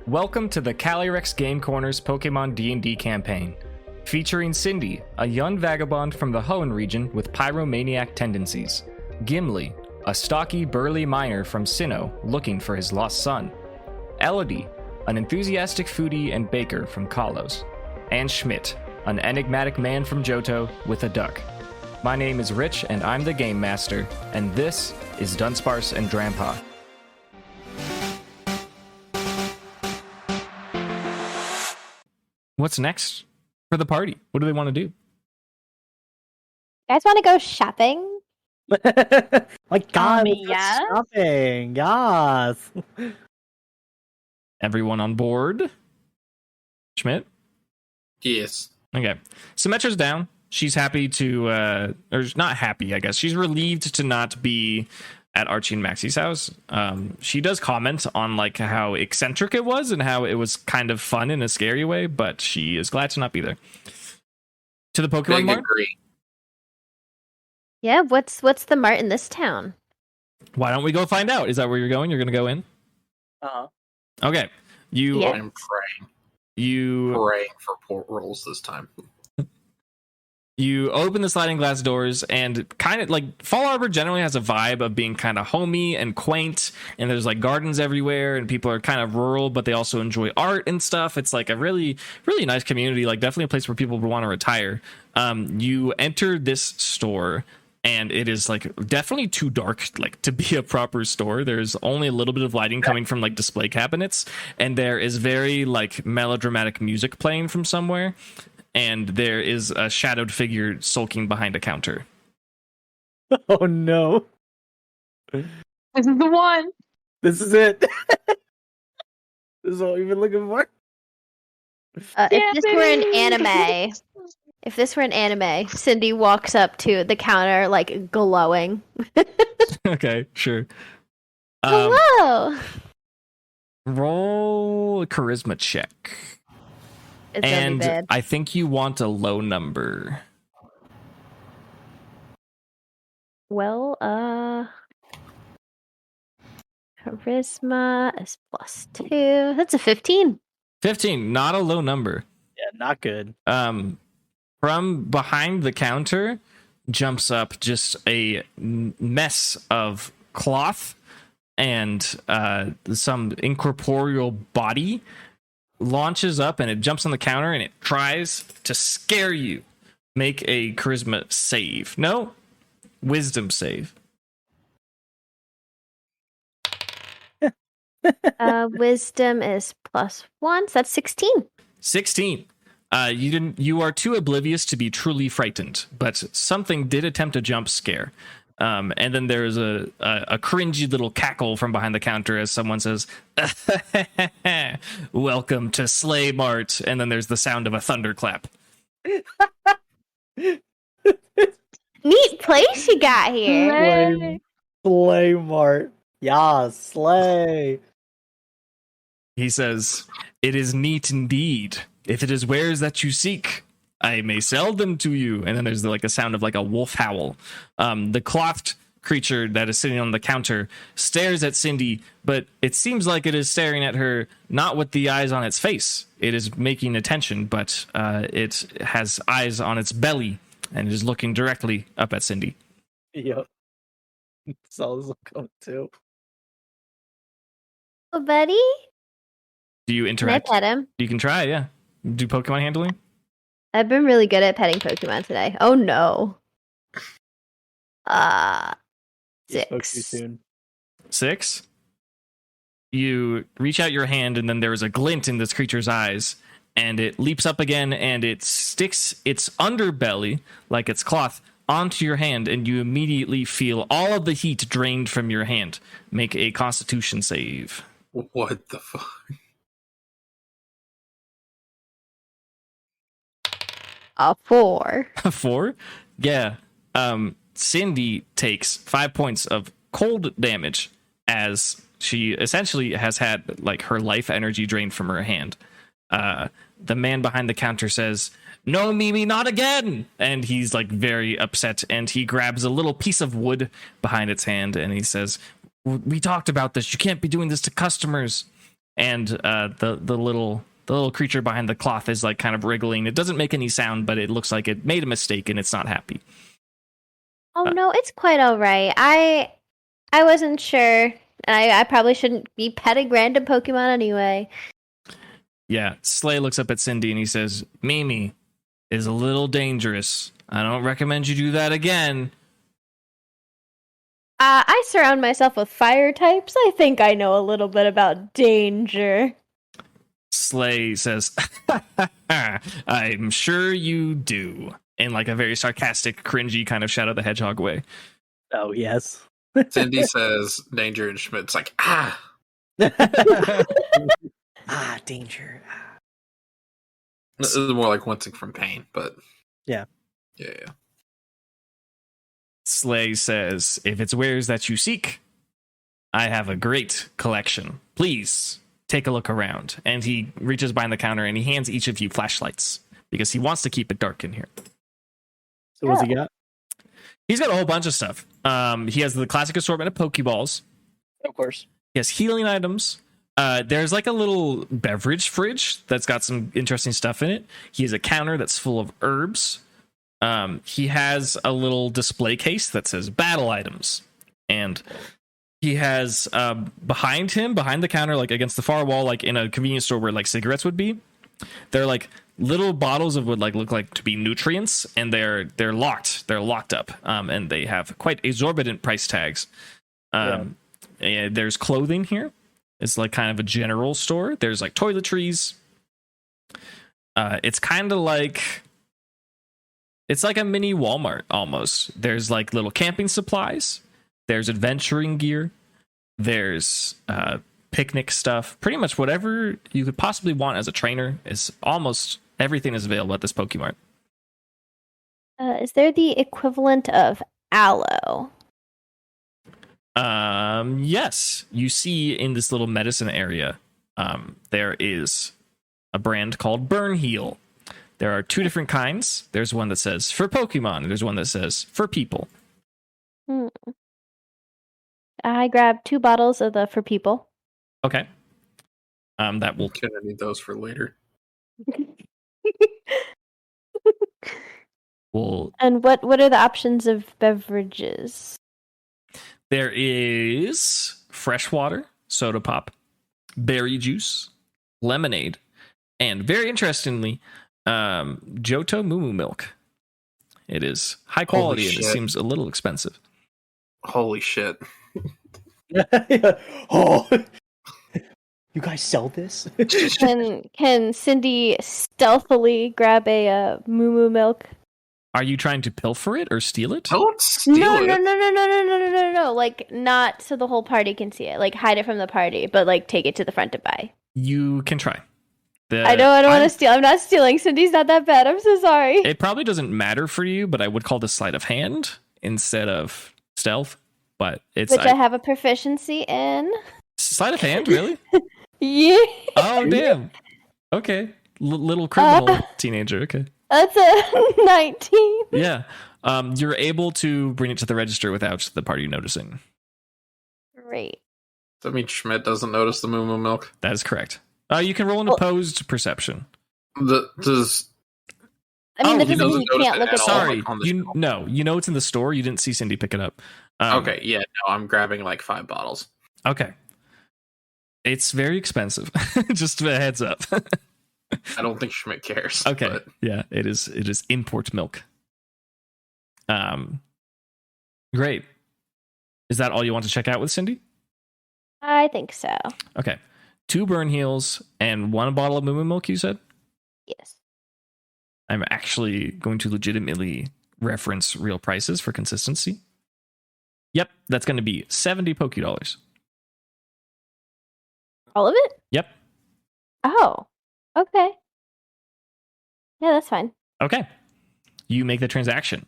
Welcome to the Calyrex Game Corner's Pokemon D&D campaign, featuring Cindy, a young vagabond from the Hoenn region with pyromaniac tendencies, Gimli, a stocky, burly miner from Sinnoh looking for his lost son, Elodie, an enthusiastic foodie and baker from Kalos, and Schmidt, an enigmatic man from Johto with a duck. My name is Rich, and I'm the Game Master, and this is Dunsparce and Drampa. What's next for the party? What do they want to do? You guys want to go shopping? My God, yes. shopping. Yes. Everyone on board? Schmidt? Yes. Okay. Symmetra's down. She's happy to, or not happy, I guess. She's relieved to not be at Archie and Maxie's house. She does comment on like how eccentric it was and how it was kind of fun in a scary way, but she is glad to not be there. To the Pokemon Big Mart? agree. Yeah, what's the mart in this town? Why don't we go find out? Is that where you're going? You're going to go in? Uh-huh. Okay. You Yeah. I'm praying for port rolls this time. You open the sliding glass doors, and kind of like Fallarbor generally has a vibe of being kind of homey and quaint, and there's like gardens everywhere, and people are kind of rural, but they also enjoy art and stuff. It's like a really, really nice community, like definitely a place where people would want to retire. You enter this store, and it is like definitely too dark like to be a proper store. There's only a little bit of lighting coming from like display cabinets, and there is very like melodramatic music playing from somewhere. And there is a shadowed figure sulking behind a counter. Oh no. This is the one. This is it. This is what we've been looking for. If this were an anime, Cindy walks up to the counter like glowing. Okay, sure. Hello. Roll a charisma check. It's gonna be And bad. I think you want a low number. Well, charisma is +2. That's a 15. 15, not a low number. Yeah, not good. From behind the counter jumps up just a mess of cloth and some incorporeal body launches up, and it jumps on the counter and it tries to scare you. Make a charisma save. No, wisdom save. Wisdom is +1, so that's 16. 16. You are too oblivious to be truly frightened, but something did attempt a jump scare. And then there's a cringy little cackle from behind the counter as someone says, "Welcome to Slay Mart." And then there's the sound of a thunderclap. Neat place you got here. Slay Mart. Yeah, slay. He says, "It is neat indeed. If it is wares that you seek, I may sell them to you." And then there's like a sound of like a wolf howl. The clothed creature that is sitting on the counter stares at Cindy, but it seems like it is staring at her not with the eyes on its face. It is making attention, but it has eyes on its belly and is looking directly up at Cindy. Yep. So this will come too. Oh, buddy. Do you Can I interact? pet him? You can try, yeah. Do Pokemon handling? I've been really good at petting Pokemon today. Oh no. You spoke too 6. soon. 6. You reach out your hand, and then there is a glint in this creature's eyes, and it leaps up again, and it sticks its underbelly, like its cloth, onto your hand, and you immediately feel all of the heat drained from your hand. Make a Constitution save. What the fuck? A 4. 4? Yeah. Cindy takes 5 points of cold damage as she essentially has had like her life energy drained from her hand. The man behind the counter says, "No, Mimi, not again!" And he's like very upset, and he grabs a little piece of wood behind its hand, and he says, "We talked about this. You can't be doing this to customers." and the little creature behind the cloth is like kind of wriggling. It doesn't make any sound, but it looks like it made a mistake and it's not happy. Oh no, it's quite all right. I wasn't sure. I probably shouldn't be petting random Pokemon anyway. Yeah, Slay looks up at Cindy and he says, Mimi is a little dangerous. I don't recommend you do that again. I surround myself with fire types. I think I know a little bit about danger. Slay says, I'm sure you do. In like a very sarcastic, cringy kind of Shadow the Hedgehog way. Oh, yes. Cindy says danger, and Schmidt's like, ah. Ah, danger. This is more like wincing from pain, but Yeah. Yeah. Slay says, if it's wares that you seek, I have a great collection. Please take a look around. And he reaches behind the counter and he hands each of you flashlights because he wants to keep it dark in here. So what's he got? He's got a whole bunch of stuff. He has the classic assortment of Pokeballs. Of course. He has healing items. There's like a little beverage fridge that's got some interesting stuff in it. He has a counter that's full of herbs. He has a little display case that says battle items. And he has behind the counter, like against the far wall, like in a convenience store where like cigarettes would be, they're like little bottles of what like look like to be nutrients, and they're locked up, and they have quite exorbitant price tags. And there's clothing here. It's like kind of a general store. There's like toiletries. It's kind of like, it's like a mini Walmart almost. There's like little camping supplies. There's adventuring gear. There's picnic stuff. Pretty much whatever you could possibly want as a trainer is almost everything is available at this Pokemart. Is there the equivalent of aloe? Yes. You see in this little medicine area, there is a brand called Burn Heal. There are two different kinds. There's one that says for Pokemon, and there's one that says for people. I grabbed 2 bottles of the for people. Okay. That will. Gonna need those for later. And what are the options of beverages? There is fresh water, soda pop, berry juice, lemonade, and very interestingly, Johto Moo milk. It is high quality and it seems a little expensive. Holy shit. Oh, you guys sell this? Can Cindy stealthily grab a Moo milk? Are you trying to pilfer it or steal it? Don't steal it. No. Like, not so the whole party can see it. Like, hide it from the party, but like take it to the front to buy. You can try. I don't want to steal. I'm not stealing. Cindy's not that bad. I'm so sorry. It probably doesn't matter for you, but I would call this sleight of hand instead of stealth. But it's which I have a proficiency in. Sleight of hand, really? Yeah. Oh damn. Okay, little criminal teenager. Okay. That's a 19. Yeah. You're able to bring it to the register without the party noticing. Great. Does that mean Schmidt doesn't notice the Moo milk? That is correct. You can roll an opposed perception. That doesn't mean you can't look at Sorry, you know it's in the store. You didn't see Cindy pick it up. Okay, yeah, no, I'm grabbing like 5 bottles. Okay. It's very expensive. Just a heads up. I don't think Schmidt cares. Okay. But... Yeah, it is import milk. Great. Is that all you want to check out with Cindy? I think so. Okay. 2 burn heals and 1 bottle of Moo milk, you said? Yes. I'm actually going to legitimately reference real prices for consistency. Yep, that's going to be $70 Pokédollars. All of it? Yep. Oh, okay. Yeah, that's fine. Okay. You make the transaction.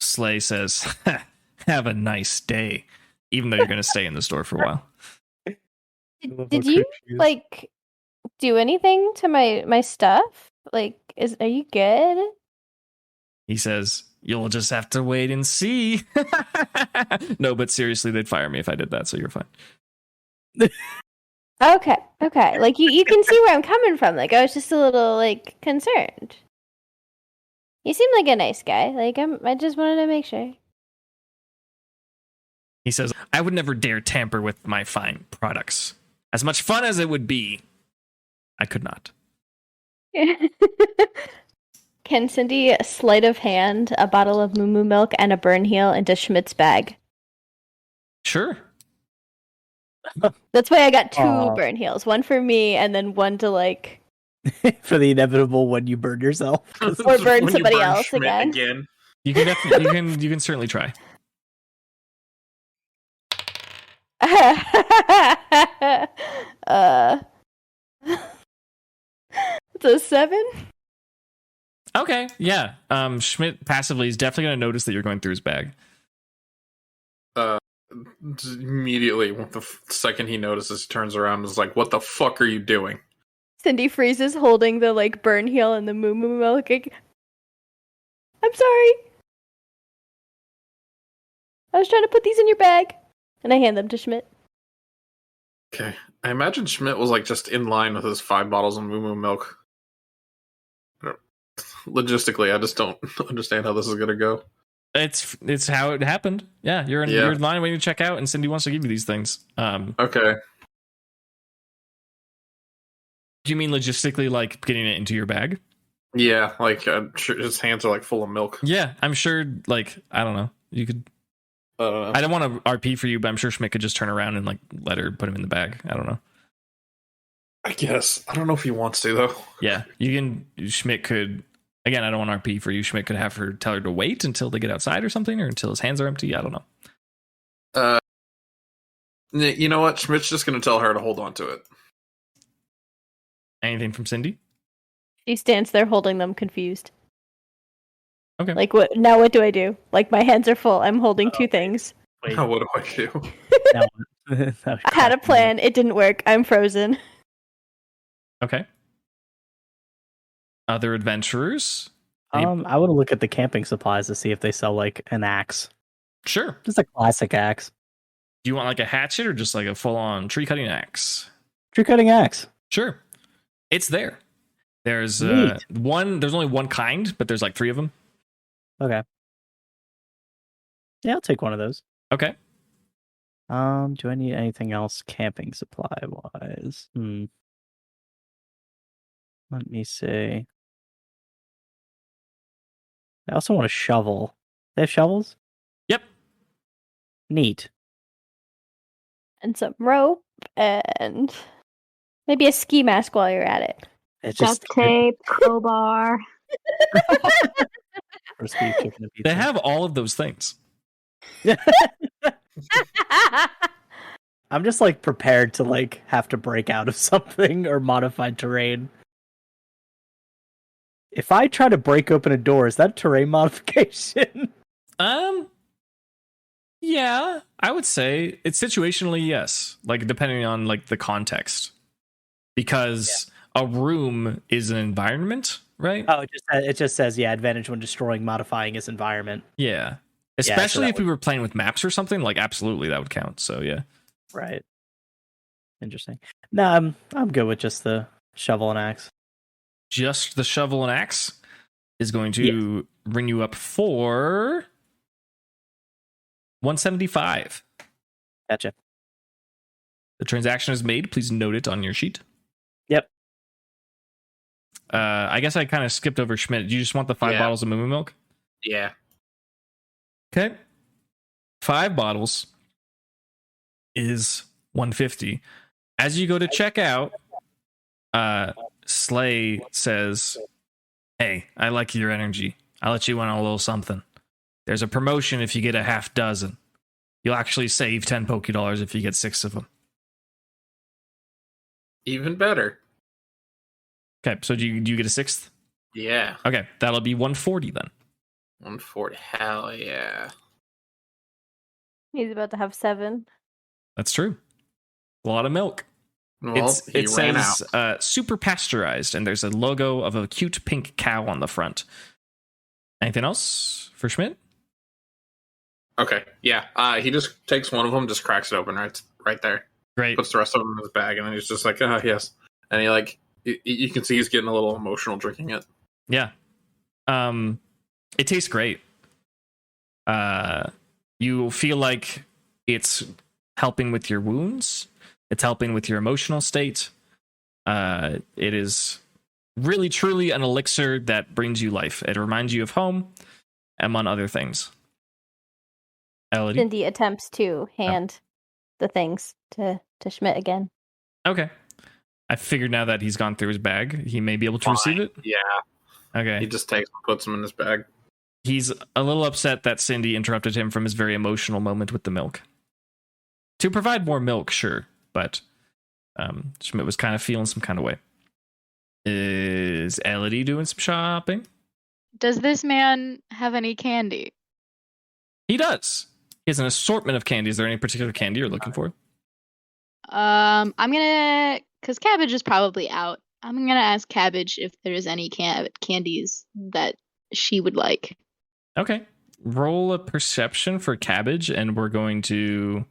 Slay says, have a nice day, even though you're going to stay in the store for a while. Did you, like, do anything to my stuff? Like, are you good? He says, you'll just have to wait and see. No, but seriously, they'd fire me if I did that, so you're fine. Okay. Like you can see where I'm coming from. Like I was just a little like concerned. You seem like a nice guy. Like I just wanted to make sure. He says, I would never dare tamper with my fine products. As much fun as it would be, I could not. Can Cindy sleight of hand a bottle of moo moo milk and a burn heel into Schmidt's bag? Sure. That's why I got two Aw. burn heels. One for me and then one to like For the inevitable when you burn yourself. Or burn When you somebody burn else Schmidt again. You can definitely you can certainly try. It's a 7. Okay, yeah. Schmidt passively is definitely going to notice that you're going through his bag. Immediately, the second he notices, he turns around and is like, "What the fuck are you doing?" Cindy freezes, holding the like burn heel and the moo moo milk. I'm sorry. I was trying to put these in your bag, and I hand them to Schmidt. Okay, I imagine Schmidt was like just in line with his 5 bottles of Moo Moo milk. Logistically, I just don't understand how this is gonna go. It's how it happened. Yeah, you're in line waiting to check out, and Cindy wants to give you these things. Okay. Do you mean logistically, like getting it into your bag? Yeah, like I'm sure his hands are like full of milk. Yeah, I'm sure. Like I don't know. You could. I don't want to RP for you, but I'm sure Schmidt could just turn around and like let her put him in the bag. I don't know. I guess I don't know if he wants to though. Yeah, you can. Schmidt could. Again, I don't want RP for you. Schmidt could have her tell her to wait until they get outside or something, or until his hands are empty. I don't know. You know what? Schmidt's just gonna tell her to hold on to it. Anything from Cindy? She stands there holding them, confused. Okay. Like what? Now what do I do? Like my hands are full. I'm holding two things. Wait, Now what do I do? I I had a plan. It didn't work. I'm frozen. Okay. Other adventurers? I want to look at the camping supplies to see if they sell like an axe. Sure. Just a classic axe. Do you want like a hatchet or just like a full-on tree cutting axe? Tree cutting axe. Sure. It's there. There's Neat. there's only one kind, but there's like 3 of them. Okay. Yeah, I'll take one of those. Okay. Do I need anything else camping supply wise? Let me see. I also want a shovel. They have shovels? Yep. Neat. And some rope and maybe a ski mask while you're at it. It's Duct just tape, crowbar. roast beef, chicken, and pizza. They have all of those things. I'm just like prepared to like have to break out of something or modified terrain. If I try to break open a door, is that terrain modification? Yeah, I would say it's situationally yes, like depending on like the context, because a room is an environment, right? Oh, it just says advantage when destroying, modifying his environment. Yeah, so especially that if we were playing with maps or something, like absolutely that would count. So yeah, Right. Interesting. No, I'm good with just the shovel and axe. just the shovel and axe is going to bring you up for 175. Gotcha. The transaction is made. Please note it on your sheet. Yep. I guess I kind of skipped over Schmidt. Do you just want the 5 bottles of Moo milk? Yeah. Okay. 5 bottles is 150. As you go to check out, Slay says, "Hey, I like your energy. I'll let you in on a little something. There's a promotion if you get a half dozen. You'll actually save 10 Poké Dollars if you get 6 of them." Even better. Okay, so do you get a 6th? Yeah. Okay, that'll be 140 then. 140. Hell yeah. He's about to have 7. That's true. A lot of milk. Well, It says super pasteurized, and there's a logo of a cute pink cow on the front. Anything else for Schmidt? Okay. Yeah. He just takes one of them, just cracks it open right there. Great. puts the rest of them in his bag, and then he's just like, "Oh yes," and he like you can see he's getting a little emotional drinking it. Yeah. It tastes great. You feel like it's helping with your wounds. It's helping with your emotional state. It is really, truly an elixir that brings you life. It reminds you of home, among other things. Elodie? Cindy attempts to hand the things to Schmidt again. Okay. I figured now that he's gone through his bag, he may be able to receive it. Yeah. Okay. He just takes and puts them in his bag. He's a little upset that Cindy interrupted him from his very emotional moment with the milk. To provide more milk, sure, but Schmidt was kind of feeling some kind of way. Is Elodie doing some shopping? Does this man have any candy? He does. He has an assortment of candy. Is there any particular candy you're looking for? I'm gonna, cause Cabbage is probably out. I'm gonna ask Cabbage if there's any candies that she would like. Okay. Roll a perception for Cabbage, and we're going to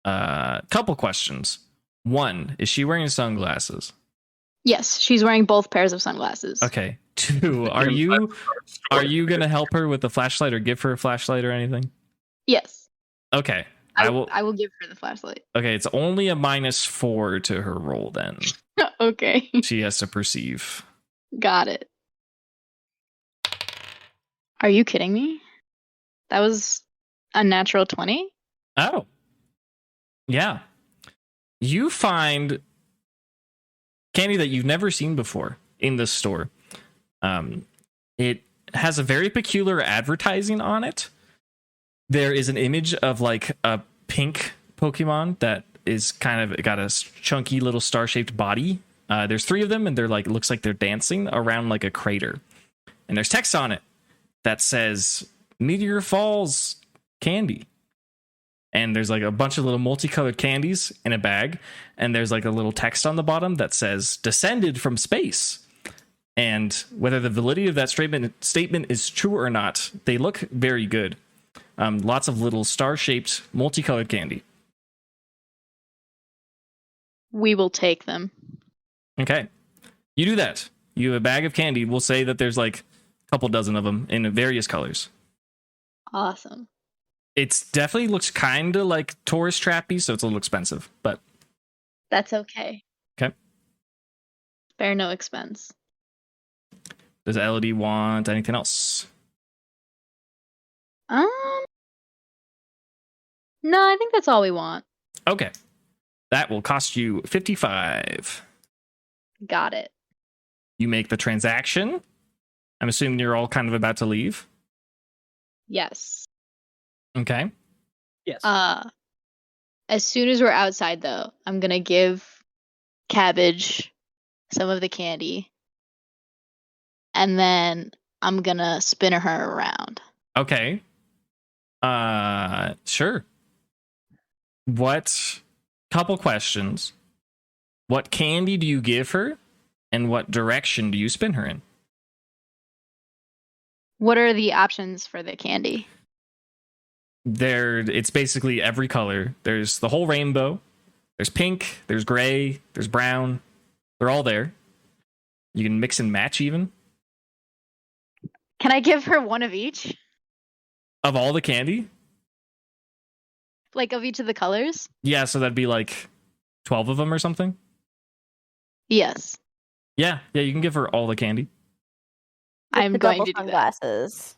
couple questions. 1, is she wearing sunglasses? Yes, she's wearing both pairs of sunglasses. Okay. 2, are you gonna help her with the flashlight or give her a flashlight or anything? Yes. Okay. I will give her the flashlight. Okay, it's only a -4 to her roll then. Okay. She has to perceive. Got it. Are you kidding me? That was a natural 20? Oh. Yeah. You find candy that you've never seen before in this store. It has a very peculiar advertising on it. There is an image of like a pink Pokemon that is kind of got a chunky little star-shaped body. There's 3 of them, and they're like, it looks like they're dancing around like a crater. And there's text on it that says Meteor Falls candy. And there's like a bunch of little multicolored candies in a bag. And there's like a little text on the bottom that says descended from space. And whether the validity of that statement is true or not, they look very good. Lots of little star-shaped multicolored candy. We will take them. Okay. You do that. You have a bag of candy. We'll say that there's like a couple dozen of them in various colors. Awesome. It's definitely looks kind of like tourist trappy, so it's a little expensive, but That's okay. okay. Spare no expense. Does Elodie want anything else? No, I think that's all we want. Okay. That will cost you 55. Got it. You make the transaction. I'm assuming you're all kind of about to leave. Yes. Okay. Yes. As soon as we're outside, though, I'm gonna give Cabbage some of the candy, and then I'm gonna spin her around. Okay. Sure. Couple questions. What candy do you give her, and what direction do you spin her in? What are the options for the candy? It's basically every color. There's the whole rainbow. There's pink, there's gray, there's brown. They're all there. You can mix and match even. Can I give her one of each? Of all the candy? Like of each of the colors? Yeah, so that'd be like 12 of them or something. Yes. Yeah, you can give her all the candy. I'm the going double to do that. sunglasses.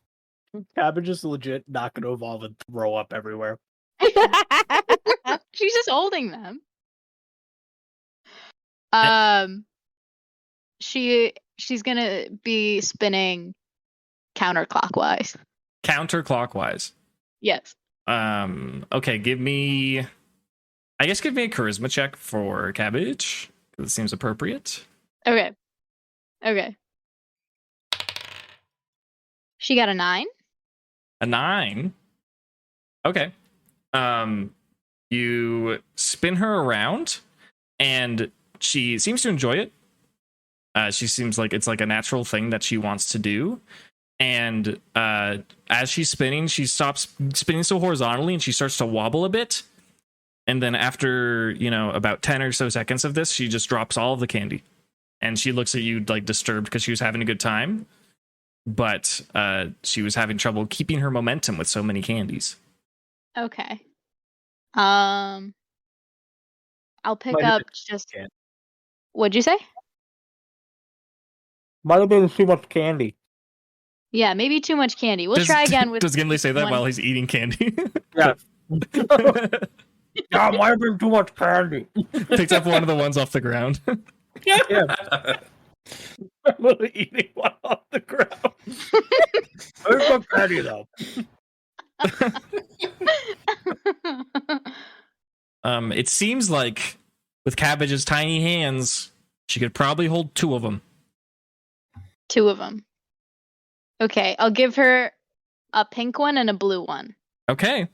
Cabbage is legit not going to evolve and throw up everywhere. She's just holding them. She's gonna be spinning counterclockwise. Counterclockwise. Yes. Okay, give me a charisma check for Cabbage. It seems appropriate. Okay. She got a 9. A 9. Okay. You spin her around, and she seems to enjoy it. She seems like it's like a natural thing that she wants to do. And as she's spinning, she stops spinning so horizontally, and she starts to wobble a bit. And then after, about 10 or so seconds of this, she just drops all of the candy. And she looks at you like disturbed because she was having a good time. But she was having trouble keeping her momentum with so many candies. Okay. I'll pick Might have up been just. candy. What'd you say? Might have been too much candy. Yeah, maybe too much candy. We'll try again with. Does Gimli say that one- while he's eating candy? Yeah. Yeah, might have been too much candy. Picks up one of the ones off the ground. Yeah. I'm literally eating one off the ground. There's no candy though. It seems like with Cabbage's tiny hands, she could probably hold 2 of them. 2 of them. Okay, I'll give her a pink one and a blue one. Okay.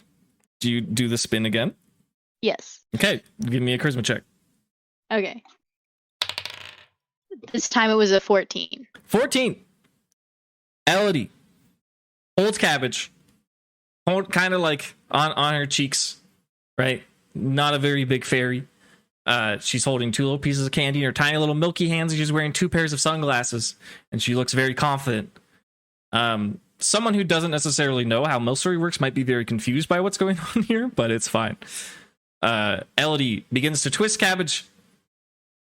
Do you do the spin again? Yes. Okay. Give me a charisma check. Okay. This time it was a 14. 14. Elodie holds Cabbage, kind of like on her cheeks, right? Not a very big fairy. She's holding 2 little pieces of candy in her tiny little milky hands, and she's wearing 2 pairs of sunglasses, and she looks very confident. Someone who doesn't necessarily know how Milstory works might be very confused by what's going on here, but it's fine. Elodie begins to twist Cabbage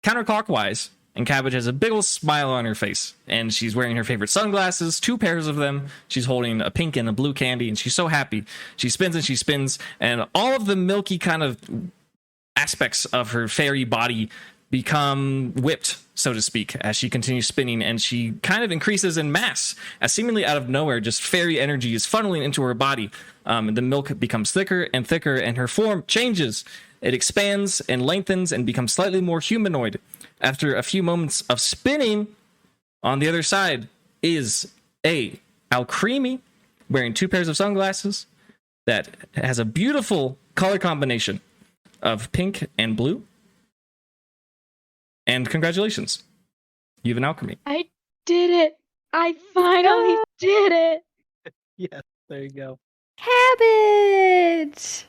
counterclockwise, and Cabbage has a big old smile on her face, and she's wearing her favorite sunglasses, 2 pairs of them. She's holding a pink and a blue candy, and she's so happy. She spins, and all of the milky kind of aspects of her fairy body become whipped, so to speak, as she continues spinning, and she kind of increases in mass as seemingly out of nowhere, just fairy energy is funneling into her body. The milk becomes thicker and thicker, and her form changes. It expands and lengthens and becomes slightly more humanoid. After a few moments of spinning, on the other side is a Alcremie wearing 2 pairs of sunglasses that has a beautiful color combination of pink and blue. And congratulations, you have an Alchemy. I did it. I finally did it. Yes, there you go. Cabbage!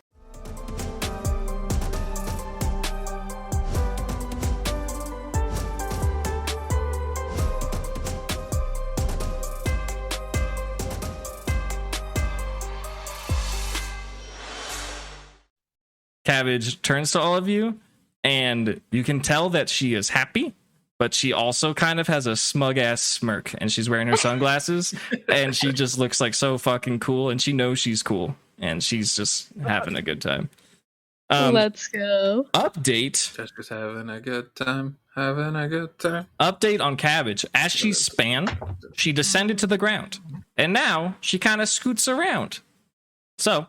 Cabbage turns to all of you, and you can tell that she is happy, but she also kind of has a smug ass smirk, and she's wearing her sunglasses, and she just looks like so fucking cool, and she knows she's cool, and she's just having a good time. Let's go. Update. Jessica's having a good time. Having a good time. Update on Cabbage. As she span, she descended to the ground, and now she kind of scoots around. So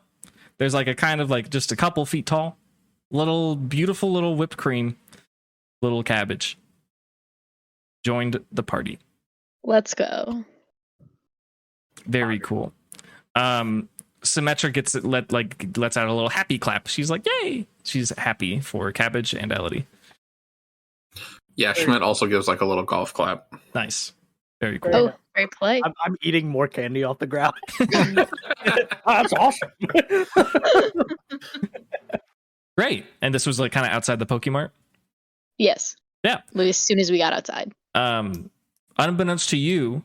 there's like a kind of like just a couple feet tall, little beautiful little whipped cream, little Cabbage joined the party. Let's go. Very cool. Symmetra lets out a little happy clap. She's like, yay! She's happy for Cabbage and Elodie. Yeah, Schmidt also gives like a little golf clap. Nice. Very cool. Oh, great play. I'm eating more candy off the ground. That's awesome. Great. And this was like kind of outside the Pokemart? Yes. Yeah. As soon as we got outside. Unbeknownst to you,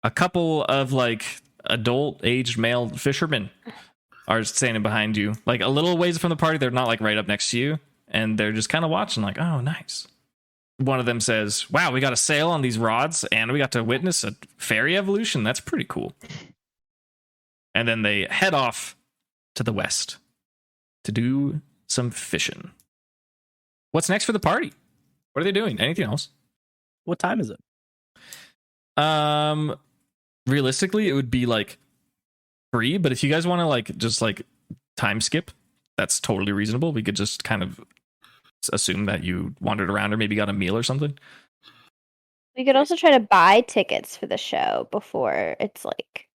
a couple of like adult-aged male fishermen are standing behind you, like a little ways from the party. They're not like right up next to you, and they're just kind of watching, like, oh, nice. One of them says, wow, we got a sale on these rods, and we got to witness a fairy evolution. That's pretty cool. And then they head off to the west to do some fishing. What's next for the party? What are they doing? Anything else? What time is it? Realistically, it would be like 3, but if you guys want to like just like time skip, that's totally reasonable. We could just kind of assume that you wandered around or maybe got a meal or something. We could also try to buy tickets for the show before it's like,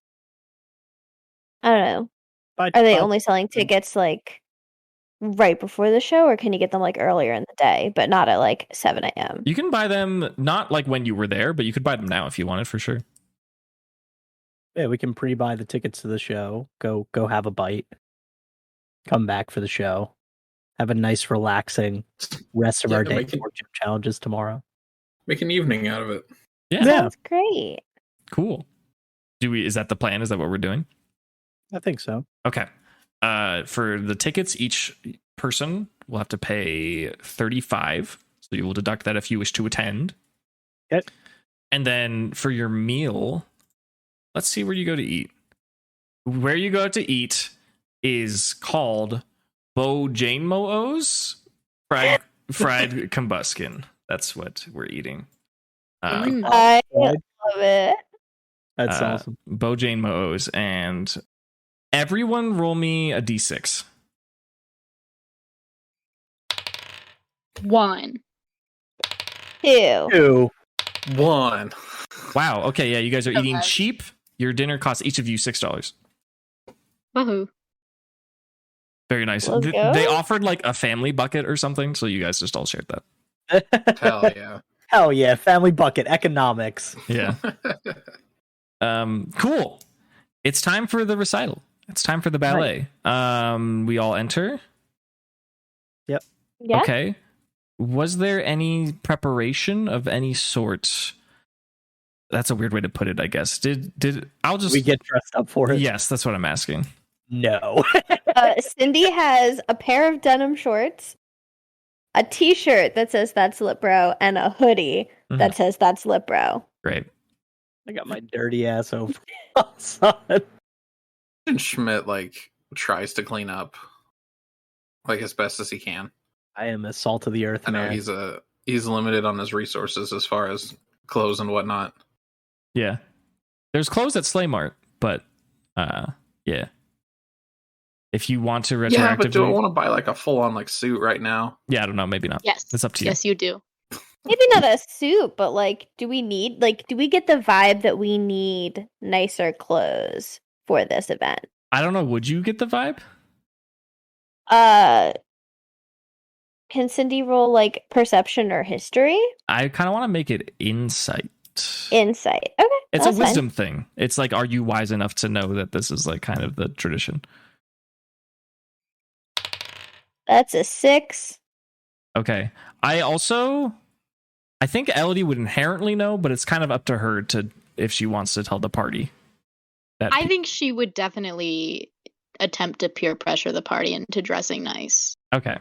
I don't know. Are they only selling tickets like right before the show, or can you get them like earlier in the day, but not at like 7 a.m.? You can buy them not like when you were there, but you could buy them now if you wanted, for sure. Yeah, we can pre-buy the tickets to the show. Go have a bite. Come back for the show. have a nice, relaxing rest of our day make for gym challenges tomorrow. Make an evening out of it. Yeah. Sounds great. Cool. Is that the plan? Is that what we're doing? I think so. Okay. For the tickets, each person will have to pay $35. So you will deduct that if you wish to attend. Okay. And then for your meal, let's see where you go to eat. Where you go to eat is called Bojanmo's fried combuskin. That's what we're eating. I love it. That's awesome. Bojanmo's, and everyone roll me a d6. 1. 2. 2. 1. Wow. Okay. Yeah, you guys are So eating bad. cheap. Your dinner costs each of you $6. Woohoo. Very nice. Let's go. They offered like a family bucket or something, so you guys just all shared that. Hell yeah. Hell yeah, family bucket economics. Yeah. Cool. It's time for the recital. It's time for the ballet. We all enter. Yeah. Okay. Was there any preparation of any sort? That's a weird way to put it, I guess. I'll just We get dressed up for it? Yes, that's what I'm asking. No. Cindy has a pair of denim shorts, a t-shirt that says "That's Lip Bro," and a hoodie that says "That's Lip Bro." Great. I got my dirty ass overalls on. And Schmidt like tries to clean up like as best as he can. I am a salt of the earth I know man. he's limited on his resources as far as clothes and whatnot. Yeah. There's clothes at Slay Mart, but yeah. If you want to retroactively, Yeah, but do I want to buy like a full on like suit right now? Yeah, I don't know, maybe not. Yes. It's up to you. Yes, you do. Maybe not a suit, but like, do we get the vibe that we need nicer clothes for this event? I don't know. Would you get the vibe? Can Cindy roll like perception or history? I kind of want to make it insight. Insight. Okay. It's that's a wisdom thing. It's like, are you wise enough to know that this is like kind of the tradition? fine. That's a 6. Okay. I think Elodie would inherently know, but it's kind of up to her to if she wants to tell the party. I think she would definitely attempt to peer pressure the party into dressing nice, Okay.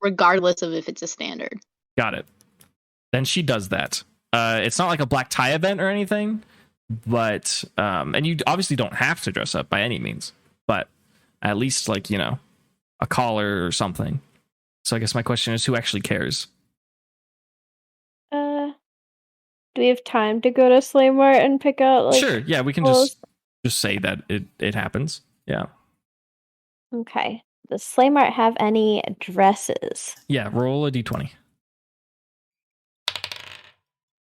regardless of if it's a standard. Got it. Then she does that. It's not like a black tie event or anything, but and you obviously don't have to dress up by any means, but at least like, a collar or something. So I guess my question is, who actually cares? Do we have time to go to Slay Mart and pick out like Sure. Yeah, we can clothes? just say that it happens. Yeah. Okay. Does Slay Mart have any dresses? Yeah. Roll a d20.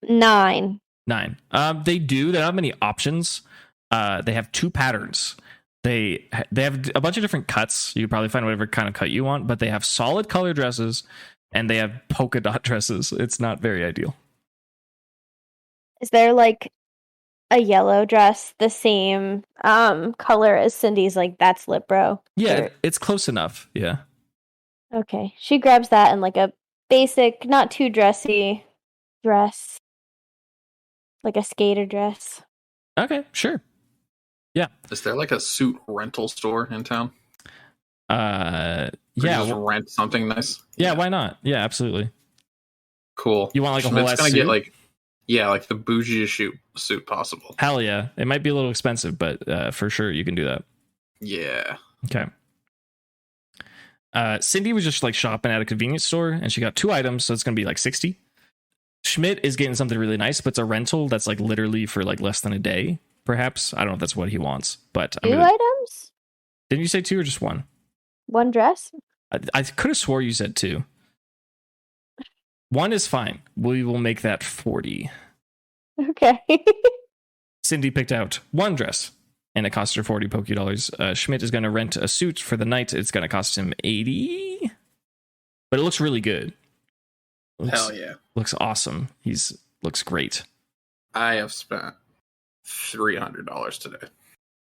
9. 9. They do. They don't have many options. They have 2 patterns. They have a bunch of different cuts. You could probably find whatever kind of cut you want, but they have solid color dresses and they have polka dot dresses. It's not very ideal. Is there like a yellow dress the same color as Cindy's like "That's Lip Bro"? Yeah, Or- it's close enough. Yeah. Okay. She grabs that in like a basic, not too dressy dress. Like a skater dress. Okay, sure. Yeah. Is there like a suit rental store in town? Yeah. Just rent something nice. Yeah, why not? Yeah, absolutely. Cool. You want like a whole Schmidt's ass gonna suit? get like the bougie suit possible. Hell yeah. It might be a little expensive, but for sure you can do that. Yeah. Okay. Cindy was just like shopping at a convenience store and she got 2 items, so it's gonna be like 60. Schmidt is getting something really nice, but it's a rental that's like literally for like less than a day, perhaps. I don't know if that's what he wants, but 2 items? Didn't you say 2 or just 1? 1 dress? I could have swore you said 2. 1 is fine. We will make that 40. Okay. Cindy picked out 1 dress and it cost her 40 Poké dollars. Schmidt is going to rent a suit for the night. It's going to cost him 80, but it looks really good. Hell yeah. Looks awesome. Looks great. I have spent $300 today.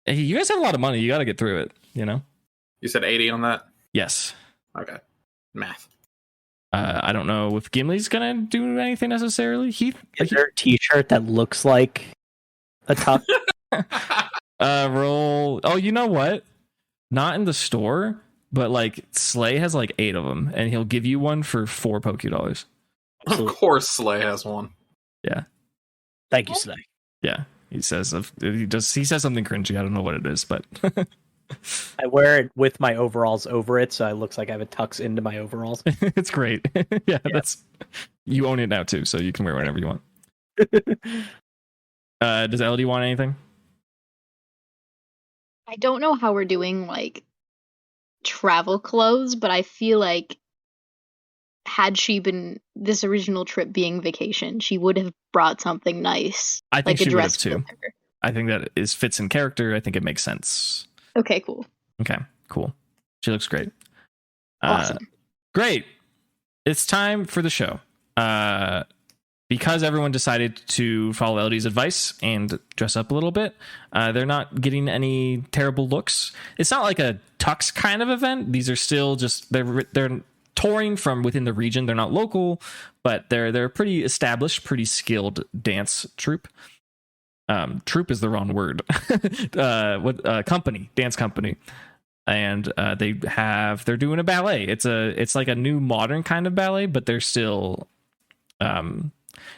Hey, you guys have a lot of money. You got to get through it, You said 80 on that? Yes. Okay. Math. I don't know if Gimli's gonna do anything necessarily. Is there a T-shirt that looks like a tuck? Roll. Oh, you know what? Not in the store, but like Slay has like 8 of them, and he'll give you one for 4 $. Of course, Slay has one. Yeah. Thank you, Slay. Yeah. He says something cringy. I don't know what it is, but I wear it with my overalls over it, so it looks like I have it tucks into my overalls. it's great. Yeah, that's you own it now too, so you can wear whatever you want. Does LD want anything? I don't know how we're doing like travel clothes, but I feel like had she been this original trip being vacation, she would have brought something nice. I think like she a would have dress too. with her. I think that fits in character. I think it makes sense. Okay, cool. Okay, cool. She looks great. Awesome. Great. It's time for the show. Because everyone decided to follow LD's advice and dress up a little bit, they're not getting any terrible looks. It's not like a tux kind of event. These are still just they're touring from within the region. They're not local, but they're pretty established, pretty skilled dance troupe. Troupe is the wrong word. Dance company. And they're doing a ballet. It's like a new modern kind of ballet, but they're still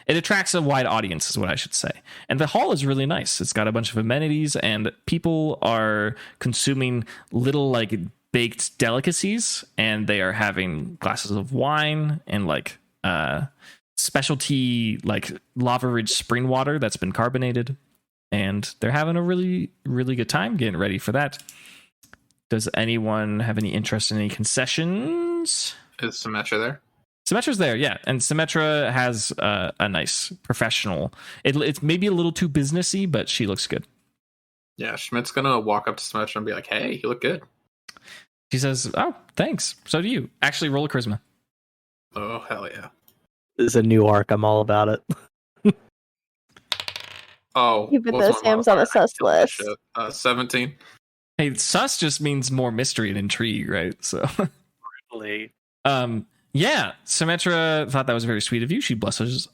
it attracts a wide audience is what I should say. And the hall is really nice. It's got a bunch of amenities, and people are consuming little like baked delicacies, and they are having glasses of wine and like specialty like Lava Ridge spring water that's been carbonated, and they're having a really, really good time getting ready for that. Does anyone have any interest in any concessions? Is Symmetra there? Symmetra's there, yeah, and Symmetra has a nice professional. It's maybe a little too businessy, but she looks good. Yeah, Schmidt's gonna walk up to Symmetra and be like, "Hey, you look good." She says, "Oh, thanks. So do you." Actually, roll a charisma. Oh, hell yeah! This is a new arc. I'm all about it. Oh, You put what's those my Hams on the modifier? sus list. 17. Hey, sus just means more mystery and intrigue, right? So, yeah, Symmetra thought that was very sweet of you. She blushes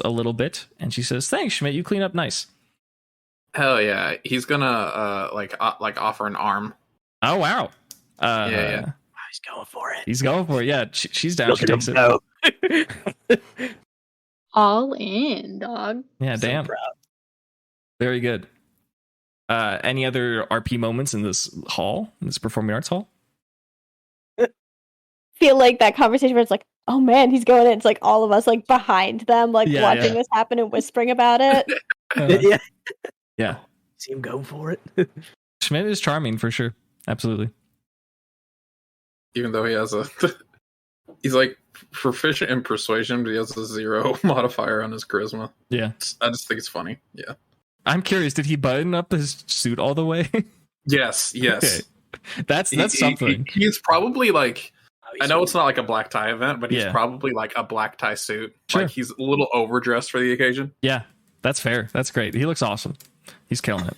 a little bit, and she says, "Thanks, Schmidt. You clean up nice." Hell yeah! He's gonna like offer an arm. Oh wow! Yeah. He's going for it. He's going for it. Yeah, she's down. Look She at him takes it. go. All in, dog. Yeah, So damn. proud. Very good. Any other RP moments in this hall, in this performing arts hall? Feel like that conversation where it's like, oh man, he's going in. It's like all of us like behind them, like Yeah, watching yeah. this happen and whispering about it. Yeah. Yeah. See him go for it. Schmidt is charming for sure. Absolutely. Even though he has he's like proficient in persuasion, but he has a 0 modifier on his charisma. Yeah. I just think it's funny. Yeah. I'm curious, did he button up his suit all the way? Yes. Okay. That's something. He's probably like, I know it's not like a black tie event, but he's Yeah. probably like a black tie suit. Sure. Like he's a little overdressed for the occasion. Yeah, that's fair. That's great. He looks awesome. He's killing it.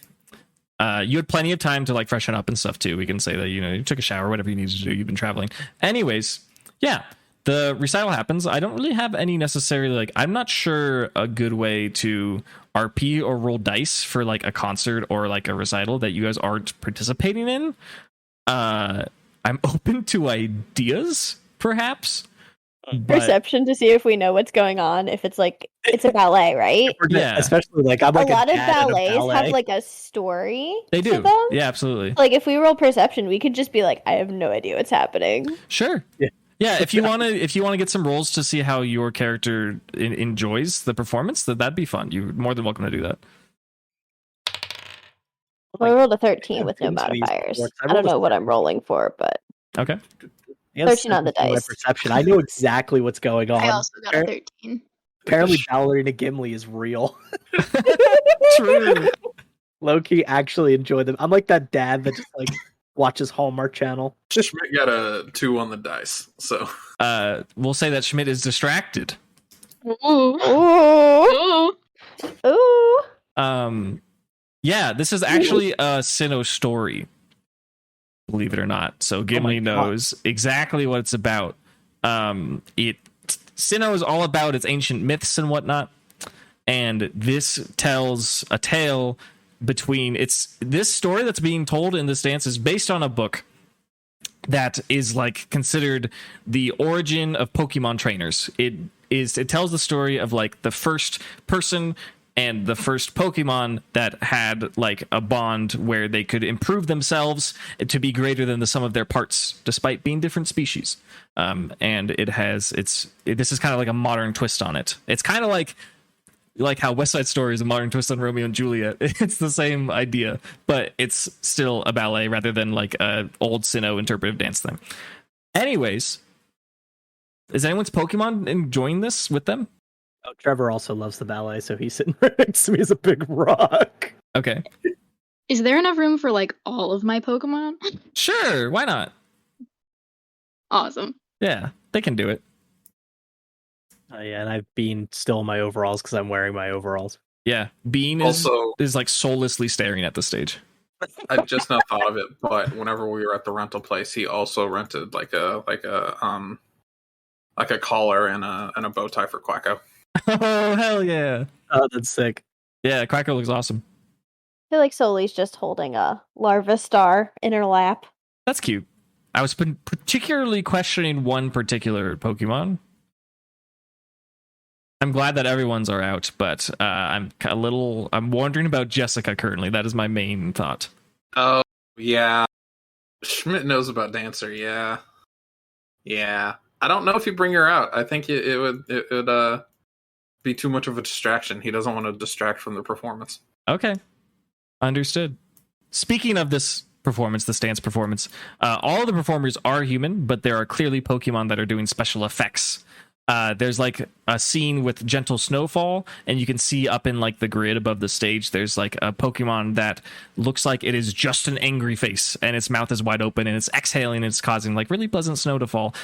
You had plenty of time to like freshen up and stuff too. We can say that, you took a shower, whatever you needed to do. You've been traveling. Anyways, yeah, the recital happens. I don't really have any necessarily like, I'm not sure a good way to RP or roll dice for like a concert or like a recital that you guys aren't participating in. I'm open to ideas, perhaps. But Perception to see if we know what's going on. If it's like it's a ballet, right? Yeah. Especially like I'm like a lot of dad at a ballets ballet. have like a story. they to do. them. Yeah, absolutely. Like if we roll perception, we could just be like, I have no idea what's happening. Sure. Yeah. Yeah, if you want to get some rolls to see how your character enjoys the performance, that'd be fun. You're more than welcome to do that. Well, I rolled a 13 with no Things we use modifiers. sports. I I don't rolled a know what I'm rolling for, but Okay. Yes, 13 on the that's my dice. Perception. I know exactly what's going on. I also got a 13. Apparently, Ballerina Gimli is real. True. Low-key actually enjoy them. I'm like that dad that just like watches Hallmark Channel. Schmidt got a 2 on the dice, so We'll say that Schmidt is distracted. Ooh. ooh, Ooh. ooh. Yeah, this is actually a Sinnoh story, believe it or not. So Gimli God. knows exactly what it's about. Sinnoh is all about its ancient myths and whatnot, and this tells a tale between this story that's being told in this dance is based on a book that is like considered the origin of Pokemon trainers. It tells the story of like the first person and the first Pokemon that had like a bond where they could improve themselves to be greater than the sum of their parts, despite being different species. And this is kind of like a modern twist on it. It's kind of like how West Side Story is a modern twist on Romeo and Juliet. It's the same idea, but it's still a ballet rather than like a old Sinnoh interpretive dance thing. Anyways, is anyone's Pokemon enjoying this with them? Oh, Trevor also loves the ballet, so he's sitting right next to me as a big rock. Okay. Is there enough room for like all of my Pokemon? Sure, why not? Awesome. Yeah, they can do it. Yeah, and I've been still in my overalls because I'm wearing my overalls. Yeah, Bean is like soullessly staring at the stage. I just now thought of it, but whenever we were at the rental place, he also rented like a collar and a bow tie for Quacko. Oh hell yeah! Oh, that's sick. Yeah, Quacker looks awesome. I feel like Soli's just holding a larva star in her lap. That's cute. I was particularly questioning one particular Pokemon. I'm glad that everyone's are out, but I'm wondering about Jessica currently. That is my main thought. Oh yeah, Schmidt knows about Dancer. Yeah. I don't know if you bring her out. I think it would be too much of a distraction. He doesn't want to distract from the performance. Okay, understood. Speaking of this performance, this dance performance, all of the performers are human, but there are clearly Pokemon that are doing special effects. There's like a scene with gentle snowfall, and you can see up in like the grid above the stage, there's like a Pokemon that looks like it is just an angry face, and its mouth is wide open, and it's exhaling, and it's causing like really pleasant snow to fall.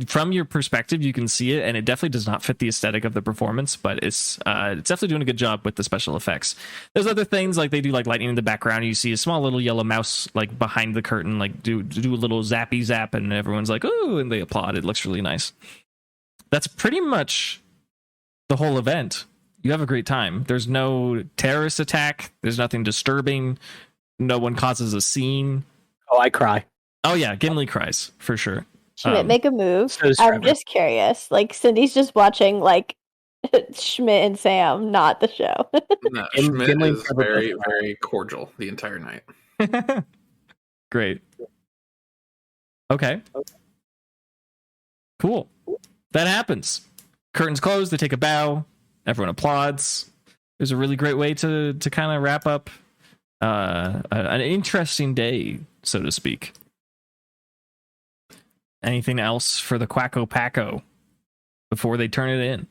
From your perspective, you can see it, and it definitely does not fit the aesthetic of the performance, but it's definitely doing a good job with the special effects. There's other things like they do like lightning in the background. You see a small little yellow mouse like behind the curtain, like do a little zappy zap, and everyone's like, "Ooh," and they applaud. It looks really nice. That's pretty much the whole event. You have a great time. There's no terrorist attack. There's nothing disturbing. No one causes a scene. Oh, I cry. Oh yeah, Gimli cries for sure. Schmidt, make a move. so does I'm Trevor. just curious. Like Cindy's just watching like Schmidt and Sam, not the show. No, Schmidt is very, very cordial the entire night. Great. Okay. Cool. That happens. Curtains close. They take a bow. Everyone applauds. There's a really great way to kind of wrap up an interesting day, so to speak. Anything else for the Quacko Packo before they turn it in?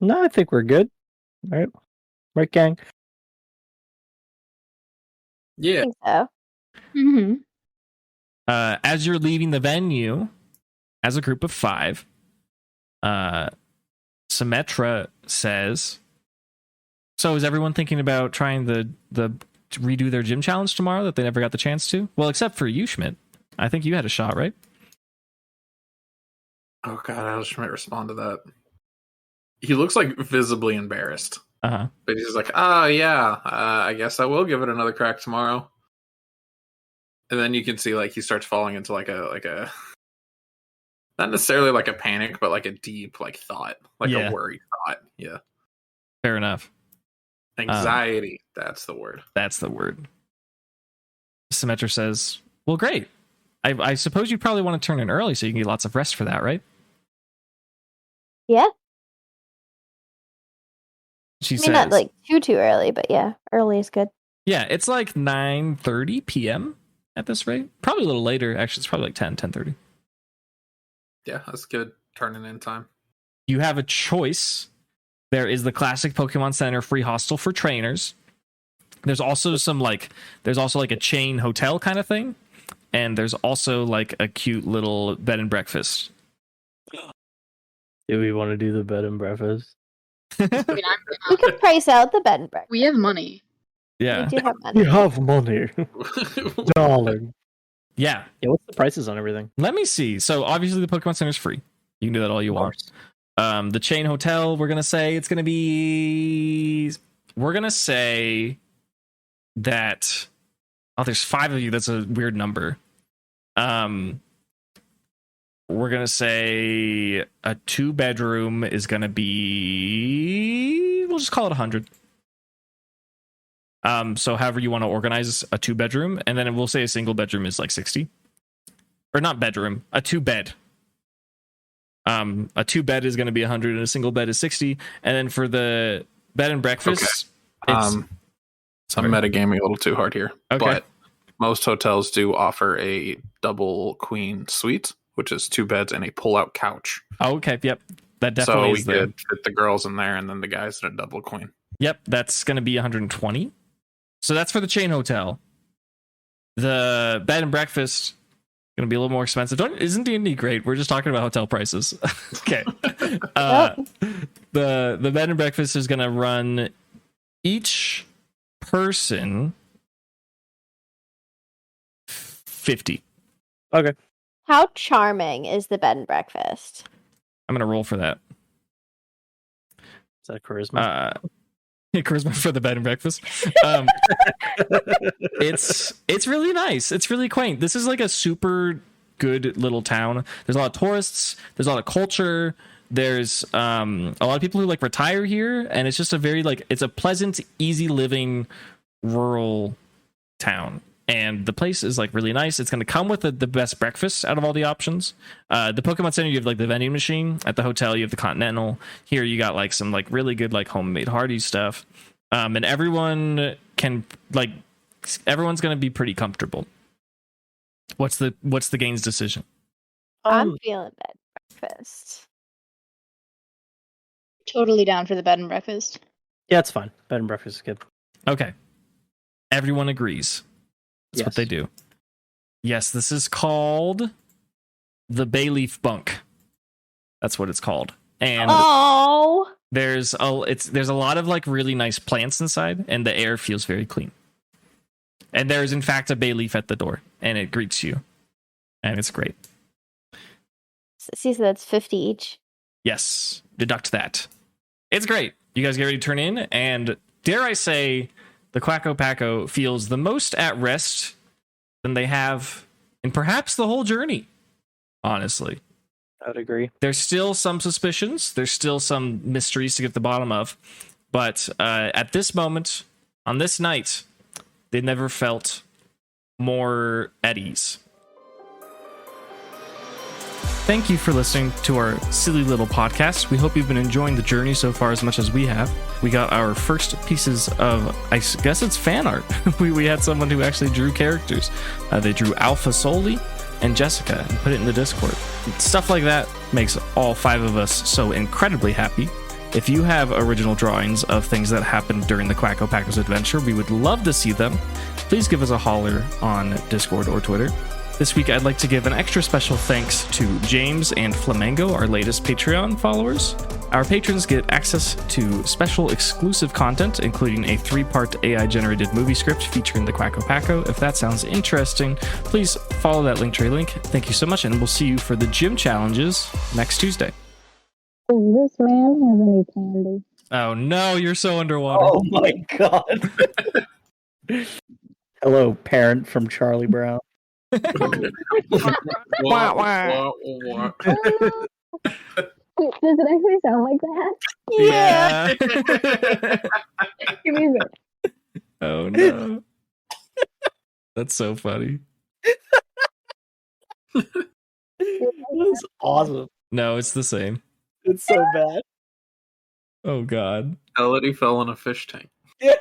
No, I think we're good. All right, gang. Yeah. I think so. Mm-hmm. As you're leaving the venue, as a group of 5, Symmetra says, "So is everyone thinking about trying to redo their gym challenge tomorrow that they never got the chance to? Well, except for you, Schmidt. I think you had a shot, right?" Oh god, how does Schmidt respond to that? He looks like visibly embarrassed. Uh-huh. But he's like, "Oh yeah, I guess I will give it another crack tomorrow." And then you can see like he starts falling into like a not necessarily like a panic, but like a deep like thought, like Yeah. a worried thought. Yeah. Fair enough. Anxiety, that's the word. That's the word. Symmetra says, "Well, great. I suppose you probably want to turn in early so you can get lots of rest for that, right?" Yeah. She I mean, says, not like too early, but yeah, early is good. "Yeah, it's like 9:30 p.m. at this rate. Probably a little later. Actually, it's probably like 10:30. Yeah, that's good. Turning in time. You have a choice. There is the classic Pokemon Center free hostel for trainers. There's also a chain hotel kind of thing, and there's also like a cute little bed and breakfast." Do we want to do the bed and breakfast? I mean, We could price out the bed and breakfast. we have money. Yeah. We do have money. You have money, darling. Yeah. Yeah, what's the prices on everything? Let me see. So obviously the Pokemon Center is free. You can do that all you want. The chain hotel, we're gonna say it's gonna be. We're gonna say that. Oh, there's 5 of you. That's a weird number. We're gonna say a 2-bedroom is gonna be. We'll just call it 100. So however you want to organize a 2-bedroom, and then we'll say a single bedroom is like 60, or not bedroom, a 2-bed. A 2-bed is going to be 100, and a single bed is 60. And then for the bed and breakfast, so I'm metagaming a little too hard here. Okay. But most hotels do offer a double queen suite, which is 2 beds and a pull-out couch. Oh, okay, yep, that definitely so we could fit the girls in there and then the guys in a double queen. Yep, that's going to be 120. So that's for the chain hotel. The bed and breakfast going to be a little more expensive. Isn't D&D great? We're just talking about hotel prices. Okay. The bed and breakfast is going to run each person 50. Okay. How charming is the bed and breakfast? I'm going to roll for that. Is that charisma? Charisma for the bed and breakfast. It's really nice. It's really quaint. This is like a super good little town. There's a lot of tourists. There's a lot of culture. There's a lot of people who like retire here, and it's just a very like it's a pleasant, easy living rural town. And the place is like really nice. It's going to come with the best breakfast out of all the options. The Pokemon Center, you have like the vending machine. At the hotel, you have the Continental. Here, you got like some like really good like homemade Hardy stuff. And everyone can like everyone's going to be pretty comfortable. What's the gang's decision? I'm feeling bed and breakfast. Totally down for the bed and breakfast. Yeah, it's fine. Bed and breakfast is good. Okay, everyone agrees. That's what they do. Yes, this is called the Bayleaf Bunk. That's what it's called. And there's a lot of like really nice plants inside, and the air feels very clean. And there's in fact a bay leaf at the door, and it greets you, and it's great. See, so that's 50 each. Yes, deduct that. It's great. You guys get ready to turn in, and dare I say, the Quacko Packo feels the most at rest than they have in perhaps the whole journey. Honestly, I would agree. There's still some suspicions. There's still some mysteries to get to the bottom of. But at this moment, on this night, they never felt more at ease. Thank you for listening to our silly little podcast. We hope you've been enjoying the journey so far as much as we have. We got our first pieces of, I guess it's fan art. we had someone who actually drew characters. They drew Alpha Soli and Jessica and put it in the Discord. Stuff like that makes all 5 of us so incredibly happy. If you have original drawings of things that happened during the Quacko Packo's adventure, we would love to see them. Please give us a holler on Discord or Twitter. This week, I'd like to give an extra special thanks to James and Flamengo, our latest Patreon followers. Our patrons get access to special exclusive content, including a 3-part AI-generated movie script featuring the Quacko Packo. If that sounds interesting, please follow that Linktree link. Thank you so much, and we'll see you for the gym challenges next Tuesday. Does this man have any candy? Oh no, you're so underwater. Oh my god. Hello, parent from Charlie Brown. Does it actually sound like that? Yeah. Give me that. Oh no. That's so funny. That's awesome. No, it's the same. It's so bad. Oh god. Melody fell in a fish tank. Yeah.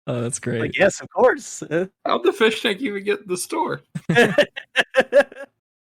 Oh, that's great. Like, yes, of course. How'd the fish tank even get in the store?